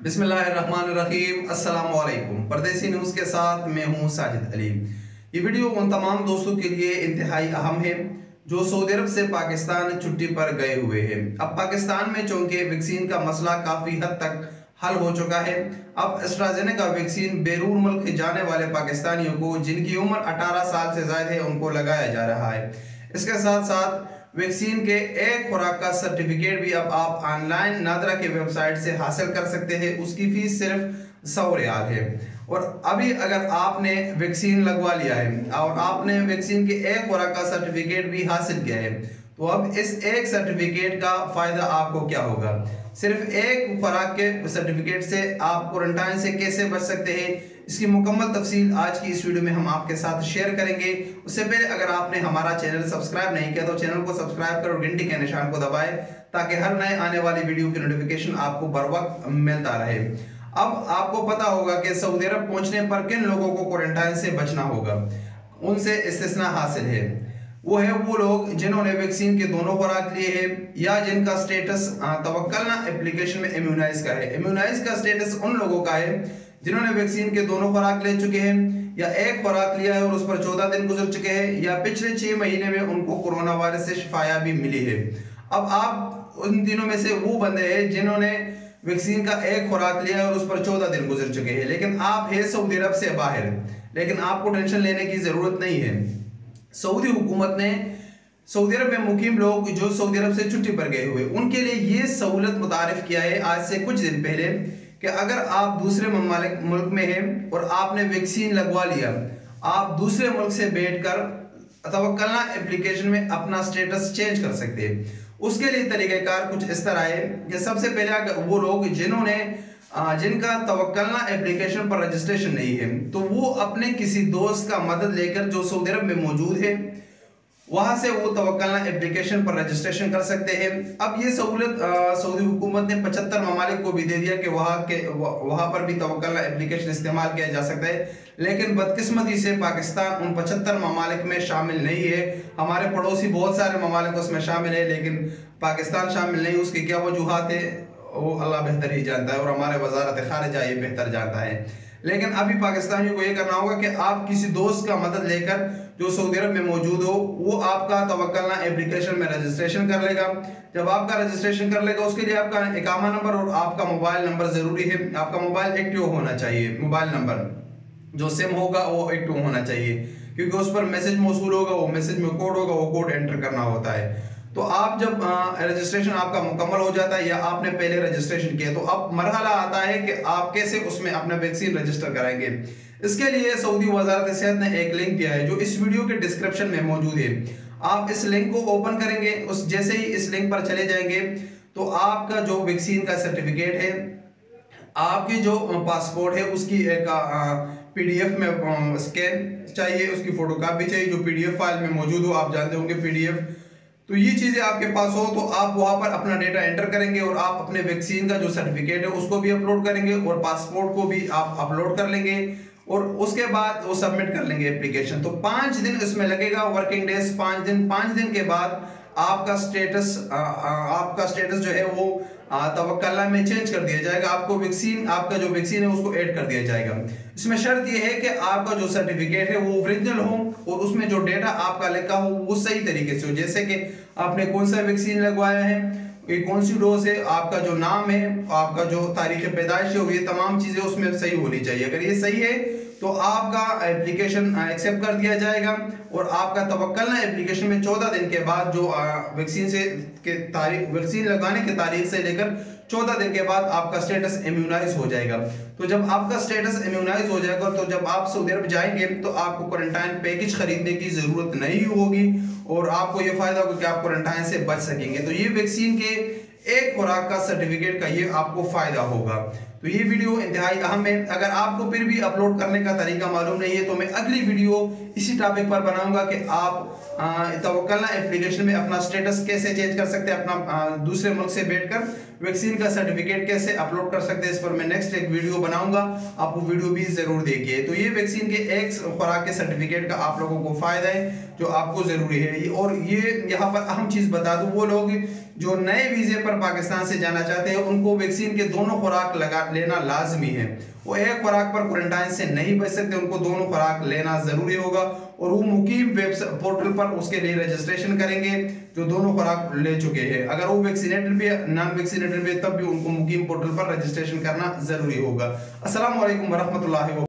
बिस्मिल्लाहिर्रहमानिर्रहीम। अस्सलाम वालेकुम। परदेसी न्यूज़ के साथ मैं हूं साजिद अली। ये वीडियो उन तमाम दोस्तों के लिए इंतहाई अहम है जो सऊदी अरब से पाकिस्तान छुट्टी पर गए हुए हैं। अब पाकिस्तान में चूंकि वैक्सीन का मसला काफ़ी हद तक हल हो चुका है। अब एस्ट्राजेनेका वैक्सीन बैरून मुल्क जाने वाले पाकिस्तानियों को जिनकी उम्र 18 साल से ज़्यादा है उनको लगाया जा रहा है। इसके साथ साथ वैक्सीन के एक खुराक का सर्टिफिकेट भी अब आप ऑनलाइन नादरा के वेबसाइट से हासिल कर सकते हैं। उसकी फीस सिर्फ 100 रियाल है। और अभी अगर आपने वैक्सीन लगवा लिया है और आपने वैक्सीन के एक खुराक का सर्टिफिकेट भी हासिल किया है तो अब इस एक सर्टिफिकेट का फ़ायदा आपको क्या होगा। सिर्फ एक खुराक के सर्टिफिकेट से आप क्वारंटाइन से कैसे बच सकते हैं, इसकी मुकम्मल तफसील आज की इस वीडियो में हम आपके साथ शेयर करेंगे। उससे पहले अगर आपने हमारा चैनल सब्सक्राइब नहीं किया तो चैनल को सब्सक्राइब करो और घंटी के निशान को दबाएं ताकि हर नए आने वाली वीडियो की नोटिफिकेशन आपको बर वक्त मिलता रहे। अब आपको पता होगा कि सऊदी अरब पहुंचने पर किन लोगों को क्वारंटाइन से बचना होगा। उनसे इस्तिस्ना हासिल है। वो है वो लोग जिन्होंने वैक्सीन के दोनों खुराक लिए हैं या जिनका स्टेटस तवक्कलना एप्लीकेशन में इम्यूनाइज का है। इम्यूनाइज का स्टेटस उन लोगों का है जिन्होंने वैक्सीन के दोनों खुराक ले चुके हैं या एक खुराक लिया है और उस पर 14 दिन गुजर चुके हैं या पिछले 6 महीने में उनको कोरोना वायरस से शिफाया भी मिली है। अब आप उन दिनों में से वो बंदे हैं जिन्होंने वैक्सीन का एक खुराक लिया है और उस पर 14 दिन गुजर चुके हैं, लेकिन आप है सऊदी अरब से बाहर, लेकिन आपको टेंशन लेने की जरूरत नहीं है। सऊदी हुकूमत ने सऊदी अरब में मुकीम लोग जो सऊदी अरब से छुट्टी पर गए हुए उनके लिए ये सहूलत मुतारिफ किया है आज से कुछ दिन पहले कि अगर आप दूसरे मुल्क में हैं और आपने वैक्सीन लगवा लिया, आप दूसरे मुल्क से बैठकर तवक्कलना एप्लीकेशन में अपना स्टेटस चेंज कर सकते हैं। उसके लिए तरीक़ाकार कुछ इस तरह है कि सबसे पहले अगर वो लोग जिनका तवक्कलना एप्लीकेशन पर रजिस्ट्रेशन नहीं है तो वो अपने किसी दोस्त का मदद लेकर जो सऊदी अरब में मौजूद है वहां से वो तवक्कलना एप्लीकेशन पर रजिस्ट्रेशन कर सकते हैं। अब ये सहूलत सऊदी हुकूमत ने 75 ममालिक को भी दे दिया कि वहां पर भी तवक्कलना एप्लीकेशन इस्तेमाल किया जा सकता है, लेकिन बदकिस्मती से पाकिस्तान उन 75 ममालिक में शामिल नहीं है। हमारे पड़ोसी बहुत सारे ममालिक उसमें शामिल है लेकिन पाकिस्तान शामिल नहीं। उसकी क्या वजूहात है वो अल्लाह बेहतर ही जानता है और हमारे वजारत खारिजा ये बेहतर जानता है। लेकिन अभी पाकिस्तानियों को ये करना होगा कि आप किसी दोस्त का मदद लेकर जो सऊदी अरब में मौजूद हो वो आपका तवक्कलना एप्लीकेशन में रजिस्ट्रेशन कर लेगा। जब आपका रजिस्ट्रेशन कर लेगा उसके लिए आपका इकामा नंबर और आपका मोबाइल नंबर ज़रूरी है। आपका मोबाइल एक्टिव होना चाहिए, मोबाइल नंबर जो सिम होगा वो एक्टिव होना चाहिए क्योंकि उस पर मैसेज मौसूल होगा, वो मैसेज में कोड होगा, वो कोड एंटर करना होता है। तो आप जब रजिस्ट्रेशन आपका मुकम्मल हो जाता है या आपने पहले रजिस्ट्रेशन किया तो अब मरहला आता है कि आप कैसे उसमें अपना वैक्सीन रजिस्टर कराएंगे। इसके लिए सऊदी वजारत सेहत ने एक लिंक दिया है जो इस वीडियो के डिस्क्रिप्शन में मौजूद है। आप इस लिंक को ओपन करेंगे, उस जैसे ही इस लिंक पर चले जाएंगे तो आपका जो वैक्सीन का सर्टिफिकेट है, आपकी जो पासपोर्ट है उसकी एक PDF में स्कैन चाहिए, उसकी फोटोकॉपी चाहिए जो PDF फाइल में मौजूद हो। आप जानते होंगे PDF, तो ये चीज़ें आपके पास हो तो आप वहाँ पर अपना डेटा एंटर करेंगे और आप अपने वैक्सीन का जो सर्टिफिकेट है उसको भी अपलोड करेंगे और पासपोर्ट को भी आप अपलोड कर लेंगे और उसके बाद वो सबमिट कर लेंगे एप्लीकेशन। तो 5 दिन इसमें लगेगा, वर्किंग डेज 5 दिन। 5 दिन के बाद आपका स्टेटस जो है वो तवक्कलना में चेंज कर दिया जाएगा। आपको आपका जो वैक्सीन है उसको ऐड कर दिया जाएगा। इसमें शर्त यह है कि आपका जो सर्टिफिकेट है वो ओरिजिनल हो और उसमें जो डेटा आपका लिखा हो वो सही तरीके से हो, जैसे कि आपने कौन सा वैक्सीन लगवाया है, ये कौन सी डोज है, आपका जो नाम है, आपका जो तारीख पैदाइश है, ये तमाम चीज़ें उसमें सही होनी चाहिए। अगर ये सही है तो आपका एप्लीकेशन एक्सेप्ट कर दिया जाएगा और आपका तवक्कलना एप्लीकेशन में 14 दिन के बाद जो वैक्सीन लगाने की तारीख से लेकर 14 दिन के बाद आपका स्टेटस इम्यूनाइज हो जाएगा। तो जब आपका स्टेटस इम्यूनाइज हो जाएगा तो जब आप सऊदी अरब जाएंगे तो आपको क्वारंटाइन पैकेज खरीदने की ज़रूरत नहीं होगी और आपको ये फ़ायदा होगा कि आप क्वारंटाइन से बच सकेंगे। तो ये वैक्सीन के एक खुराक का सर्टिफिकेट का ये आपको फ़ायदा होगा। तो ये वीडियो इंतहाई अहम है। अगर आपको फिर भी अपलोड करने का तरीका मालूम नहीं है तो मैं अगली वीडियो इसी टॉपिक पर बनाऊंगा कि आप तवक्कलना एप्लीकेशन में अपना स्टेटस कैसे चेंज कर सकते हैं, अपना दूसरे मुल्क से बैठकर वैक्सीन का सर्टिफिकेट कैसे अपलोड कर सकते हैं, इस पर मैं नेक्स्ट एक वीडियो बनाऊंगा, आप वो वीडियो भी जरूर देखिए। तो ये वैक्सीन के एक खुराक के सर्टिफिकेट का आप लोगों को फायदा है जो आपको जरूरी है। और ये यहाँ पर अहम चीज बता दूं, वो लोग जो नए वीजे पर पाकिस्तान से जाना चाहते हैं उनको वैक्सीन के दोनों खुराक लेना लाजमी है। वो एक खुराक पर क्वारंटाइन से नहीं बच सकते, उनको दोनों खुराक लेना जरूरी होगा और वो मुकीम वेब पोर्टल पर उसके लिए रजिस्ट्रेशन करेंगे जो दोनों खुराक ले चुके हैं। अगर वो वैक्सीनेटेड भी नॉन वैक्सीनेटेड भी तब भी उनको मुकीम पोर्टल पर रजिस्ट्रेशन करना जरूरी होगा। अस्सलाम वालेकुम वरहमतुल्लाहि